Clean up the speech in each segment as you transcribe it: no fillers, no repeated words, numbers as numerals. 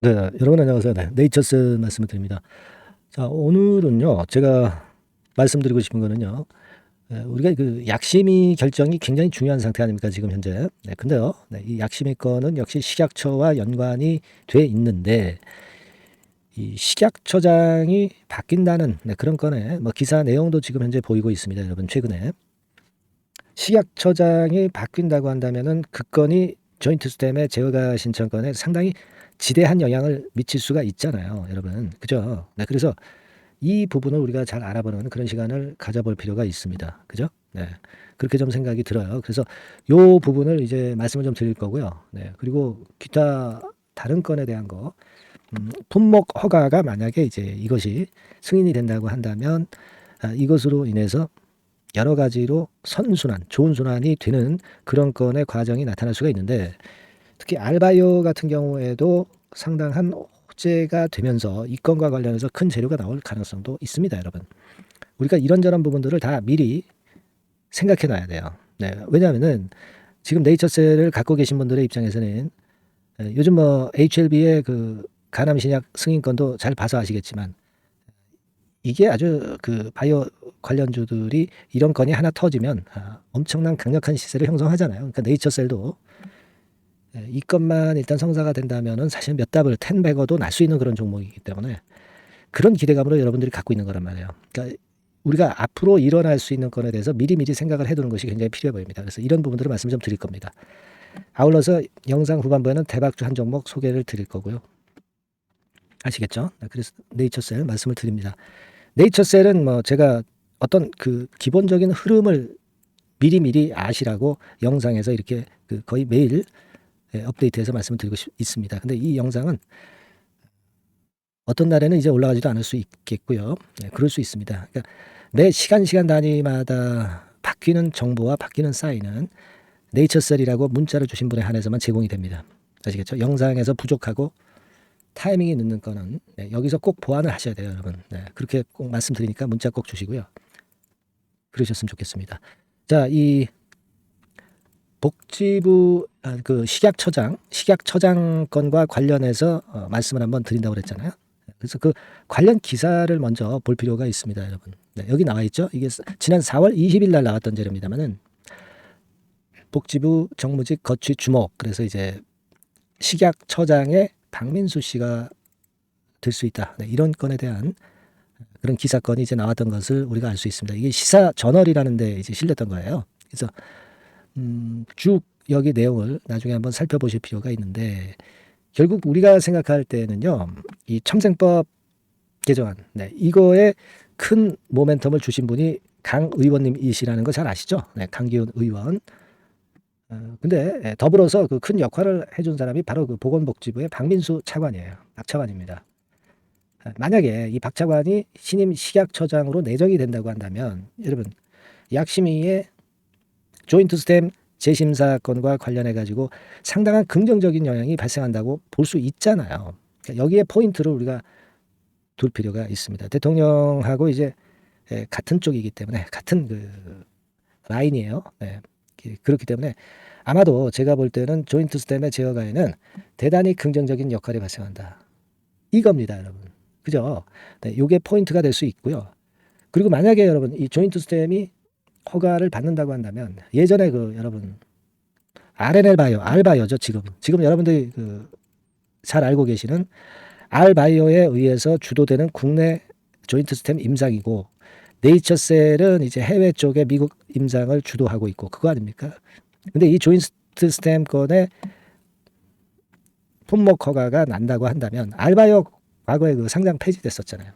네. 여러분 안녕하세요. 네. 네이처스 말씀을 드립니다. 자 오늘은요. 제가 말씀드리고 싶은 거는요. 우리가 그 약심의 결정이 굉장히 중요한 상태 아닙니까 지금 현재. 네 근데요. 네 이 약심의 건은 역시 식약처와 연관이 돼 있는데 이 식약처장이 바뀐다는 그런 건에 뭐 기사 내용도 지금 현재 보이고 있습니다 여러분 최근에. 식약처장이 바뀐다고 한다면은 그 건이 조인트 스템의 제어가 신청건에 상당히 지대한 영향을 미칠 수가 있잖아요 여러분. 그죠? 네 그래서 이 부분을 우리가 잘 알아보는 그런 시간을 가져볼 필요가 있습니다. 그죠? 네. 그렇게 좀 생각이 들어요. 그래서 요 부분을 이제 말씀을 좀 드릴 거고요. 네. 그리고 기타 다른 건에 대한 거 품목 허가가 만약에 이제 이것이 승인이 된다고 한다면 이것으로 인해서 여러 가지로 선순환, 좋은 순환이 되는 그런 건의 과정이 나타날 수가 있는데 특히 알바이오 같은 경우에도 상당한 호재가 되면서 이 건과 관련해서 큰 재료가 나올 가능성도 있습니다, 여러분. 우리가 이런저런 부분들을 다 미리 생각해 놔야 돼요. 네, 왜냐하면은 지금 네이처셀을 갖고 계신 분들의 입장에서는 요즘 뭐 HLB의 그 간암 신약 승인권도 잘 봐서 아시겠지만 이게 아주 그 바이오 관련주들이 이런 건이 하나 터지면 엄청난 강력한 시세를 형성하잖아요. 그러니까 네이처셀도 이 건만 일단 성사가 된다면은 사실 몇 답을 10배거도 날 수 있는 그런 종목이기 때문에 그런 기대감으로 여러분들이 갖고 있는 거란 말이에요. 그러니까 우리가 앞으로 일어날 수 있는 건에 대해서 미리미리 생각을 해두는 것이 굉장히 필요해 보입니다. 그래서 이런 부분들을 말씀 좀 드릴 겁니다. 아울러서 영상 후반부에는 대박주 한 종목 소개를 드릴 거고요. 아시겠죠? 그래서 네이처셀 말씀을 드립니다. 네이처셀은 뭐 제가 어떤 그 기본적인 흐름을 미리미리 아시라고 영상에서 이렇게 그 거의 매일 업데이트해서 말씀을 드리고 있습니다. 근데 이 영상은 어떤 날에는 이제 올라가지도 않을 수 있겠고요. 네, 그럴 수 있습니다. 그러니까 매 시간 단위마다 바뀌는 정보와 바뀌는 사인은 네이처셀이라고 문자를 주신 분에 한해서만 제공이 됩니다. 아시겠죠? 영상에서 부족하고 타이밍이 늦는 거는 여기서 꼭 보완을 하셔야 돼요, 여러분. 네, 그렇게 꼭 말씀드리니까 문자 꼭 주시고요. 그러셨으면 좋겠습니다. 자, 이 복지부 그 식약처장 건과 관련해서 말씀을 한번 드린다고 그랬잖아요. 그래서 그 관련 기사를 먼저 볼 필요가 있습니다, 여러분. 네, 여기 나와 있죠. 이게 지난 4월 20일 날 나왔던 자료입니다만은 복지부 정무직 거취 주목. 그래서 이제 식약처장의 박민수 씨가 될 수 있다. 네, 이런 건에 대한 그런 기사건이 이제 나왔던 것을 우리가 알 수 있습니다. 이게 시사 저널이라는 데 이제 실렸던 거예요. 그래서 쭉 여기 내용을 나중에 한번 살펴보실 필요가 있는데 결국 우리가 생각할 때는요. 이 첨생법 개정안 이거에 큰 모멘텀을 주신 분이 강 의원님이시라는 거 잘 아시죠? 네, 강기훈 의원. 근데 더불어서 그 큰 역할을 해준 사람이 바로 그 보건복지부의 박민수 차관이에요. 박 차관입니다. 만약에 이 박 차관이 신임 식약처장으로 내정이 된다고 한다면 여러분 약심위의 조인트 스템 재심사 건과 관련해 가지고 상당한 긍정적인 영향이 발생한다고 볼 수 있잖아요. 그러니까 여기에 포인트를 우리가 둘 필요가 있습니다. 대통령하고 이제 같은 쪽이기 때문에 같은 그 라인이에요. 네. 그렇기 때문에 아마도 제가 볼 때는 조인트 스템의 제어가에는 대단히 긍정적인 역할이 발생한다. 이겁니다, 여러분. 그죠? 네, 이게 포인트가 될 수 있고요. 그리고 만약에 여러분 이 조인트 스템이 허가를 받는다고 한다면 예전에 그 여러분 RNL 바이오, 알바이오죠 지금 여러분들이 그 잘 알고 계시는 알바이오에 의해서 주도되는 국내 조인트 스템 임상이고 네이처셀은 이제 해외 쪽에 미국 임상을 주도하고 있고 그거 아닙니까? 근데 이 조인트 스템 건에 품목 허가가 난다고 한다면 알바이오 과거에 그 상장 폐지됐었잖아요.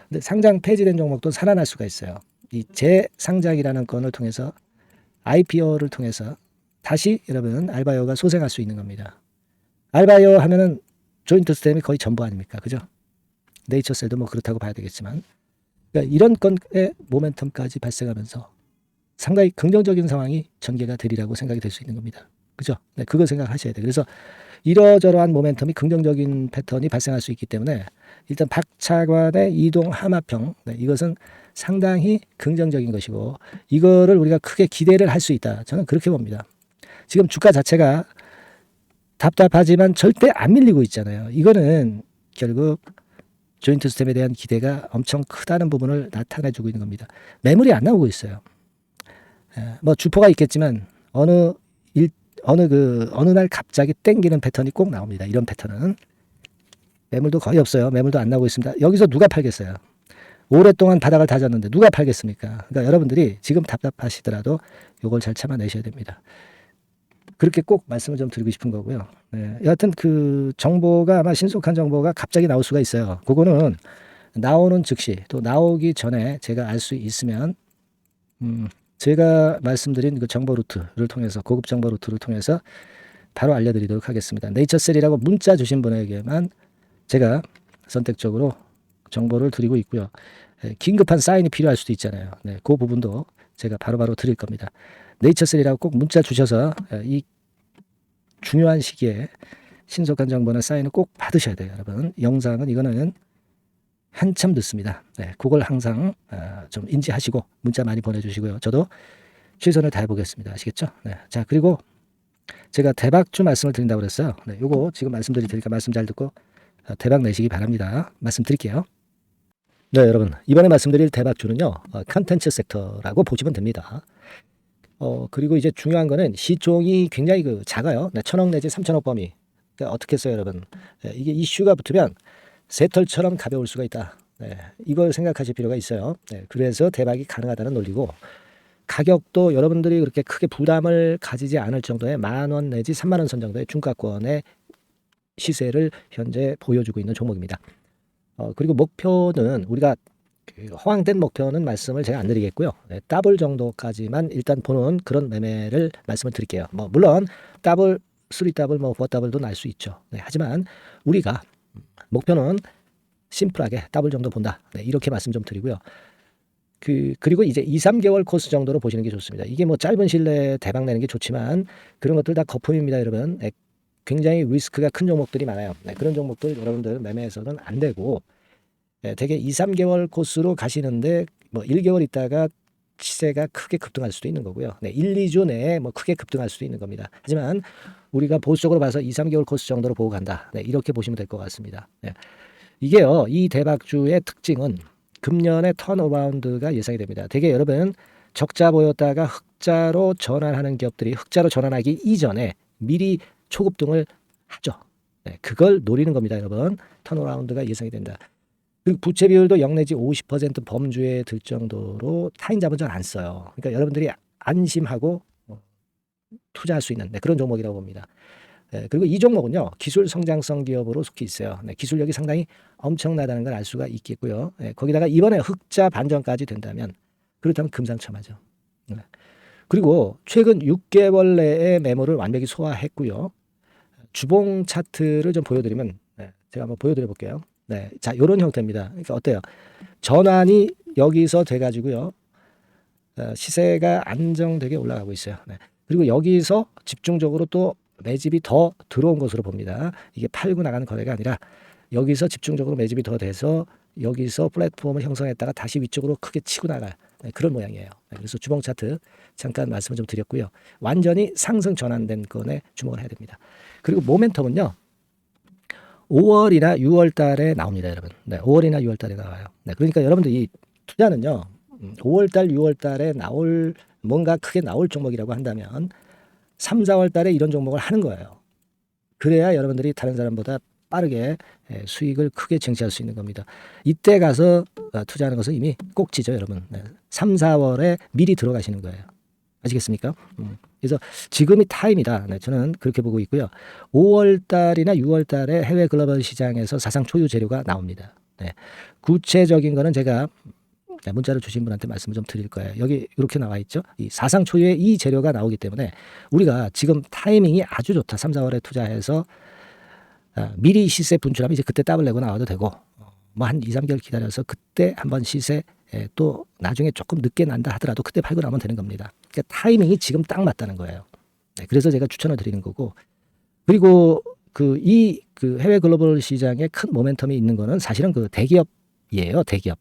근데 상장 폐지된 종목도 살아날 수가 있어요. 이 재상장이라는 건을 통해서 IPO를 통해서 다시 여러분 알바이오가 소생할 수 있는 겁니다. 알바이오 하면은 조인트 스템이 거의 전부 아닙니까? 그죠? 네이처셀도 뭐 그렇다고 봐야 되겠지만 그러니까 이런 건의 모멘텀까지 발생하면서 상당히 긍정적인 상황이 전개가 되리라고 생각이 될 수 있는 겁니다. 그죠? 네, 그거 생각하셔야 돼요. 그래서 이러저러한 모멘텀이 긍정적인 패턴이 발생할 수 있기 때문에 일단 박 차관의 이동 하마평 이것은 상당히 긍정적인 것이고 이거를 우리가 크게 기대를 할 수 있다. 저는 그렇게 봅니다. 지금 주가 자체가 답답하지만 절대 안 밀리고 있잖아요. 이거는 결국 조인트 스템에 대한 기대가 엄청 크다는 부분을 나타내주고 있는 겁니다. 매물이 안 나오고 있어요. 뭐 주포가 있겠지만 어느 날 갑자기 땡기는 패턴이 꼭 나옵니다. 이런 패턴은 매물도 거의 없어요. 매물도 안 나오고 있습니다. 여기서 누가 팔겠어요? 오랫동안 바닥을 다졌는데 누가 팔겠습니까? 그러니까 여러분들이 지금 답답하시더라도 이걸 잘 참아내셔야 됩니다. 그렇게 꼭 말씀을 좀 드리고 싶은 거고요. 네, 여하튼 그 정보가 아마 신속한 정보가 갑자기 나올 수가 있어요. 그거는 나오는 즉시 또 나오기 전에 제가 알 수 있으면 제가 말씀드린 그 정보 루트를 통해서 고급 정보 루트를 통해서 바로 알려드리도록 하겠습니다. 네이처셀이라고 문자 주신 분에게만 제가 선택적으로 정보를 드리고 있고요. 긴급한 사인이 필요할 수도 있잖아요. 네, 그 부분도 제가 바로바로 드릴 겁니다. 네이처셀이라고 꼭 문자 주셔서 이 중요한 시기에 신속한 정보나 사인을 꼭 받으셔야 돼요, 여러분. 영상은 이거는 한참 늦습니다. 네, 그걸 항상 좀 인지하시고 문자 많이 보내주시고요. 저도 최선을 다해보겠습니다. 아시겠죠? 네, 자, 그리고 제가 대박주 말씀을 드린다고 그랬어요. 네, 요거 지금 말씀드릴 테니까 말씀 잘 듣고 대박 내시기 바랍니다. 말씀드릴게요. 네, 여러분. 이번에 말씀드릴 대박주는요, 컨텐츠 섹터라고 보시면 됩니다. 그리고 이제 중요한 거는 시총이 굉장히 작아요. 네, 1,000억 내지 3,000억 범위. 그러니까 어떻게 했어요, 여러분? 네, 이게 이슈가 붙으면 새털처럼 가벼울 수가 있다. 네, 이걸 생각하실 필요가 있어요. 네, 그래서 대박이 가능하다는 논리고, 가격도 여러분들이 그렇게 크게 부담을 가지지 않을 정도의 10,000원 내지 30,000원 선 정도의 중가권의 시세를 현재 보여주고 있는 종목입니다. 그리고 목표는 우리가 허황된 목표는 말씀을 제가 안 드리겠고요. 네, 더블 정도까지만 일단 보는 그런 매매를 말씀을 드릴게요. 뭐 물론 더블, 3더블, 뭐 4더블도 날 수 있죠. 네, 하지만 우리가 목표는 심플하게 더블 정도 본다. 네, 이렇게 말씀 좀 드리고요. 그리고 이제 2, 3개월 코스 정도로 보시는 게 좋습니다. 이게 뭐 짧은 시일 내에 대박 내는 게 좋지만 그런 것들 다 거품입니다, 여러분. 네, 굉장히 리스크가 큰 종목들이 많아요. 네, 그런 종목들 여러분들 매매해서는 안 되고, 되게 2, 3개월 코스로 가시는데 뭐 1개월 있다가 시세가 크게 급등할 수도 있는 거고요. 네, 1, 2주 내에 뭐 크게 급등할 수도 있는 겁니다. 하지만 우리가 보수적으로 봐서 2, 3개월 코스 정도로 보고 간다. 네, 이렇게 보시면 될 것 같습니다. 네. 이게요, 이 대박주의 특징은 금년에 턴어라운드가 예상이 됩니다. 되게 여러분 적자 보였다가 흑자로 전환하는 기업들이 흑자로 전환하기 이전에 미리 초급등을 하죠. 네, 그걸 노리는 겁니다, 여러분. 턴어라운드가 예상이 된다. 그리고 부채 비율도 0 내지 50% 범주에 들 정도로 타인 자본 잘 안 써요. 그러니까 여러분들이 안심하고 투자할 수 있는 그런 종목이라고 봅니다. 네, 그리고 이 종목은요, 기술 성장성 기업으로 속해 있어요. 네, 기술력이 상당히 엄청나다는 걸 알 수가 있겠고요. 네, 거기다가 이번에 흑자 반전까지 된다면 그렇다면 금상첨화죠. 네. 그리고 최근 6개월 내에 매물을 완벽히 소화했고요. 주봉 차트를 좀 보여드리면, 제가 한번 보여드려 볼게요. 네, 자, 이런 형태입니다. 그러니까 어때요? 전환이 여기서 돼가지고요, 시세가 안정되게 올라가고 있어요. 네. 그리고 여기서 집중적으로 또 매집이 더 들어온 것으로 봅니다. 이게 팔고 나가는 거래가 아니라 여기서 집중적으로 매집이 더 돼서 여기서 플랫폼을 형성했다가 다시 위쪽으로 크게 치고 나갈 그런 모양이에요. 그래서 주봉 차트 잠깐 말씀을 좀 드렸고요. 완전히 상승 전환된 건에 주목을 해야 됩니다. 그리고 모멘텀은요, 5월이나 6월 달에 나옵니다, 여러분. 네, 5월이나 6월 달에 나와요. 네, 그러니까 여러분들 이 투자는요, 5월 달, 6월 달에 뭔가 크게 나올 종목이라고 한다면 3, 4월 달에 이런 종목을 하는 거예요. 그래야 여러분들이 다른 사람보다 빠르게 수익을 크게 쟁취할 수 있는 겁니다. 이때 가서 투자하는 것은 이미 꼭지죠, 여러분. 3, 4월에 미리 들어가시는 거예요. 아시겠습니까? 그래서 지금이 타임이다. 네, 저는 그렇게 보고 있고요. 5월 달이나 6월 달에 해외 글로벌 시장에서 사상 초유 재료가 나옵니다. 네, 구체적인 거는 제가 문자를 주신 분한테 말씀을 좀 드릴 거예요. 여기 이렇게 나와 있죠. 이 사상 초유의 이 재료가 나오기 때문에 우리가 지금 타이밍이 아주 좋다. 3, 4월에 투자해서 미리 시세 분출하면 이제 그때 더블 내고 나와도 되고, 뭐 한 2, 3개월 기다려서 그때 한번 시세 또 나중에 조금 늦게 난다 하더라도 그때 팔고 나면 되는 겁니다. 그러니까 타이밍이 지금 딱 맞다는 거예요. 네, 그래서 제가 추천을 드리는 거고, 그리고 그 해외 글로벌 시장에 큰 모멘텀이 있는 거는 사실은 그 대기업 대기업이에요. 대기업.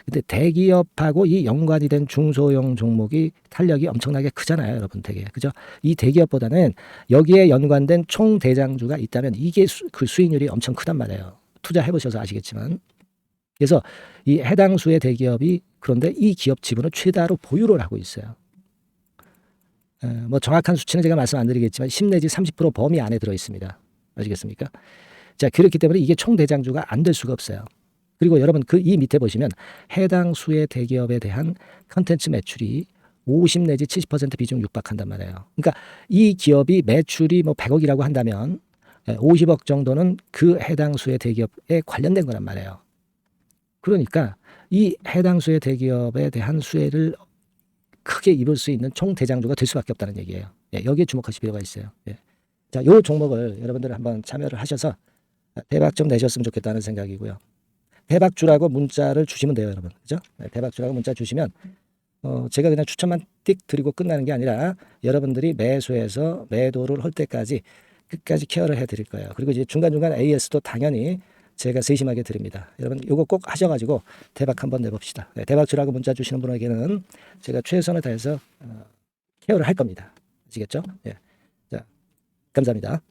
근데 대기업하고 이 연관이 된 중소형 종목이 탄력이 엄청나게 크잖아요, 여러분. 되게 그죠? 이 대기업보다는 여기에 연관된 총 대장주가 있다면 이게 그 수익률이 엄청 크단 말이에요. 투자해 보셔서 아시겠지만. 그래서 이 해당 수의 대기업이 그런데 이 기업 지분을 최다로 보유를 하고 있어요. 뭐 정확한 수치는 제가 말씀 안 드리겠지만 10 내지 30% 범위 안에 들어 있습니다. 아시겠습니까? 자, 그렇기 때문에 이게 총 대장주가 안 될 수가 없어요. 그리고 여러분 그 이 밑에 보시면 해당 수의 대기업에 대한 컨텐츠 매출이 50 내지 70% 비중 육박한단 말이에요. 그러니까 이 기업이 매출이 뭐 100억이라고 한다면 50억 정도는 그 해당 수의 대기업에 관련된 거란 말이에요. 그러니까 이 해당 수의 대기업에 대한 수혜를 크게 입을 수 있는 총 대장주가 될 수밖에 없다는 얘기예요. 예, 여기에 주목하실 필요가 있어요. 예. 자, 요 종목을 여러분들 한번 참여를 하셔서 대박 좀 내셨으면 좋겠다는 생각이고요. 대박주라고 문자를 주시면 돼요, 여러분. 그죠? 네, 대박주라고 문자 주시면 제가 그냥 추천만 띡 드리고 끝나는 게 아니라 여러분들이 매수해서 매도를 할 때까지 끝까지 케어를 해드릴 거예요. 그리고 이제 중간중간 AS도 당연히 제가 세심하게 드립니다. 여러분 이거 꼭 하셔가지고 대박 한번 내봅시다. 네, 대박주라고 문자 주시는 분에게는 제가 최선을 다해서 케어를 할 겁니다. 아시겠죠? 예. 자, 감사합니다.